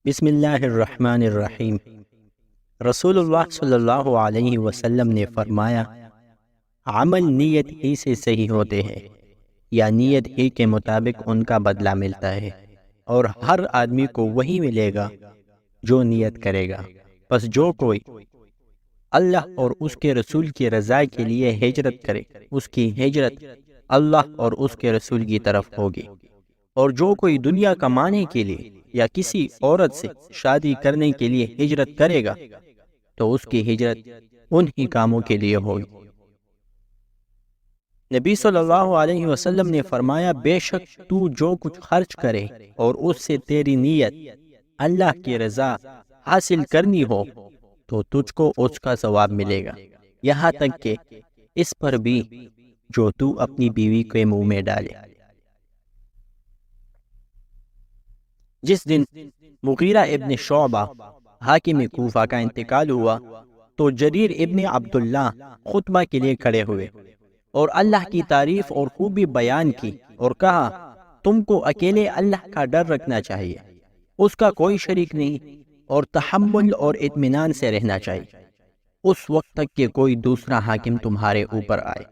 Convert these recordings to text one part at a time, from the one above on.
بسم اللہ الرحمن الرحیم۔ رسول اللہ صلی اللہ علیہ وسلم نے فرمایا، عمل نیت ہی سے صحیح ہوتے ہیں یا نیت ہی کے مطابق ان کا بدلہ ملتا ہے، اور ہر آدمی کو وہی ملے گا جو نیت کرے گا۔ پس جو کوئی اللہ اور اس کے رسول کی رضا کے لیے ہجرت کرے، اس کی ہجرت اللہ اور اس کے رسول کی طرف ہوگی، اور جو کوئی دنیا کمانے کے لیے یا کسی عورت سے شادی کرنے کے لیے ہجرت کرے گا تو اس کی ہجرت انہی کاموں کے لیے ہوگی۔ نبی صلی اللہ علیہ وسلم نے فرمایا، بے شک تو جو کچھ خرچ کرے اور اس سے تیری نیت اللہ کی رضا حاصل کرنی ہو تو تجھ کو اس کا ثواب ملے گا، یہاں تک کہ اس پر بھی جو تو اپنی بیوی کے منہ میں ڈالے۔ جس دن مغیرہ ابن شعبہ حاکم کوفہ کا انتقال ہوا تو جریر ابن عبداللہ خطبہ کے لیے کھڑے ہوئے اور اللہ کی تعریف اور خوبی بیان کی اور کہا، تم کو اکیلے اللہ کا ڈر رکھنا چاہیے، اس کا کوئی شریک نہیں، اور تحمل اور اطمینان سے رہنا چاہیے اس وقت تک کہ کوئی دوسرا حاکم تمہارے اوپر آئے،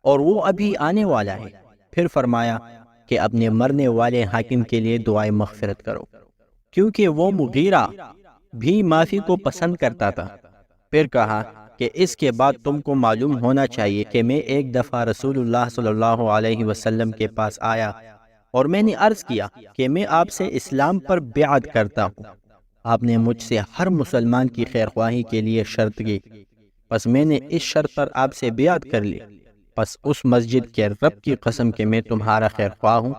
اور وہ ابھی آنے والا ہے۔ پھر فرمایا کہ اپنے مرنے والے حاکم کے لیے دعائے مغفرت کرو، کیونکہ وہ مغیرہ بھی معافی کو پسند کرتا تھا۔ پھر کہا کہ اس کے بعد تم کو معلوم ہونا چاہیے کہ میں ایک دفعہ رسول اللہ صلی اللہ علیہ وسلم کے پاس آیا اور میں نے عرض کیا کہ میں آپ سے اسلام پر بیعت کرتا ہوں۔ آپ نے مجھ سے ہر مسلمان کی خیرخواہی کے لیے شرط کی، پس میں نے اس شرط پر آپ سے بیعت کر لی، پس اس مسجد کے رب کی قسم کہ میں تمہارا خیر خواہ ہوں۔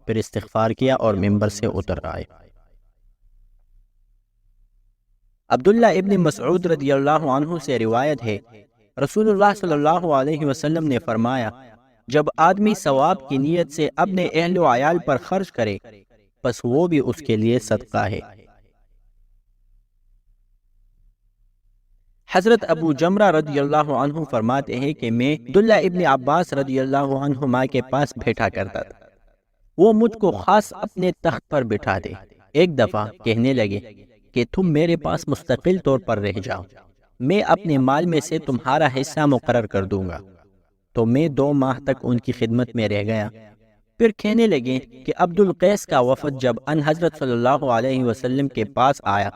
پھر استغفار کیا اور ممبر سے اتر آئے۔ عبداللہ ابن مسعود رضی اللہ عنہ سے روایت ہے، رسول اللہ صلی اللہ علیہ وسلم نے فرمایا، جب آدمی ثواب کی نیت سے اپنے اہل و عیال پر خرچ کرے پس وہ بھی اس کے لیے صدقہ ہے۔ حضرت ابو جمرہ رضی اللہ عنہ فرماتے ہیں کہ میں عبداللہ ابن عباس رضی اللہ عنہما کے پاس بیٹھا کرتا تھا، وہ مجھ کو خاص اپنے تخت پر بٹھا دے۔ ایک دفعہ کہنے لگے کہ تم میرے پاس مستقل طور پر رہ جاؤ، میں اپنے مال میں سے تمہارا حصہ مقرر کر دوں گا۔ تو میں 2 ماہ تک ان کی خدمت میں رہ گیا۔ پھر کہنے لگے کہ عبد القیس کا وفد جب ان حضرت صلی اللہ علیہ وسلم کے پاس آیا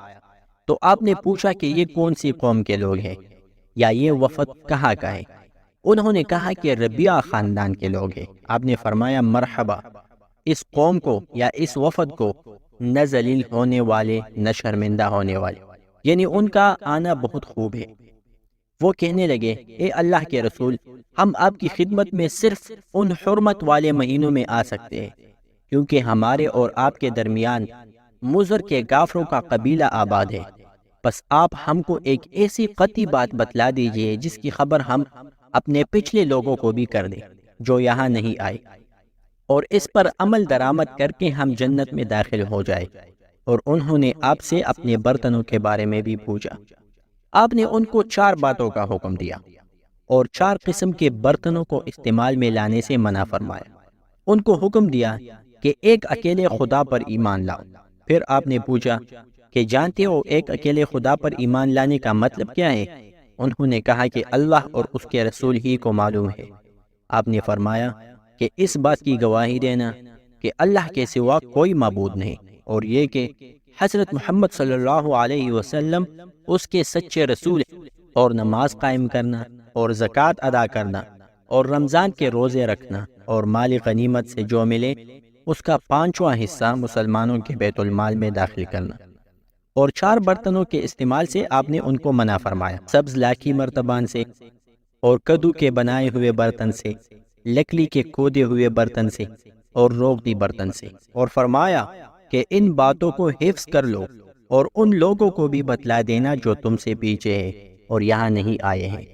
تو آپ نے پوچھا کہ یہ کون سی قوم کے لوگ ہیں یا یہ وفد کہاں کا ہے؟ انہوں نے کہا کہ ربیعہ خاندان کے لوگ ہیں۔ آپ نے فرمایا، مرحبا، اس قوم کو یا اس وفد کو نہ ذلیل ہونے والے نہ شرمندہ ہونے والے، یعنی ان کا آنا بہت خوب ہے۔ وہ کہنے لگے، اے اللہ کے رسول، ہم آپ کی خدمت میں صرف ان حرمت والے مہینوں میں آ سکتے ہیں، کیونکہ ہمارے اور آپ کے درمیان مضر کے غافروں کا قبیلہ آباد ہے۔ بس آپ ہم کو ایک ایسی قطعی بات بتلا دیجئے جس کی خبر ہم اپنے پچھلے لوگوں کو بھی کر دیں جو یہاں نہیں آئے، اور اس پر عمل درآمد کر کے ہم جنت میں داخل ہو جائے۔ اور انہوں نے آپ سے اپنے برتنوں کے بارے میں بھی پوچھا۔ آپ نے ان کو 4 باتوں کا حکم دیا اور 4 قسم کے برتنوں کو استعمال میں لانے سے منع فرمایا۔ ان کو حکم دیا کہ ایک اکیلے خدا پر ایمان لاؤ۔ پھر آپ نے پوچھا کہ جانتے ہو ایک اکیلے خدا پر ایمان لانے کا مطلب کیا ہے؟ انہوں نے کہا کہ اللہ اور اس کے رسول ہی کو معلوم ہے۔ آپ نے فرمایا کہ اس بات کی گواہی دینا کہ اللہ کے سوا کوئی معبود نہیں، اور یہ کہ حضرت محمد صلی اللہ علیہ وسلم اس کے سچے رسول ہیں، اور نماز قائم کرنا اور زکوٰۃ ادا کرنا اور رمضان کے روزے رکھنا اور مال غنیمت سے جو ملے اس کا 5واں حصہ مسلمانوں کے بیت المال میں داخل کرنا۔ اور 4 برتنوں کے استعمال سے آپ نے ان کو منع فرمایا، سبز لاکھی مرتبان سے، اور کدو کے بنائے ہوئے برتن سے، لکڑی کے کھودے ہوئے برتن سے، اور روغنی برتن سے، اور فرمایا کہ ان باتوں کو حفظ کر لو اور ان لوگوں کو بھی بتلا دینا جو تم سے پیچھے ہیں اور یہاں نہیں آئے ہیں۔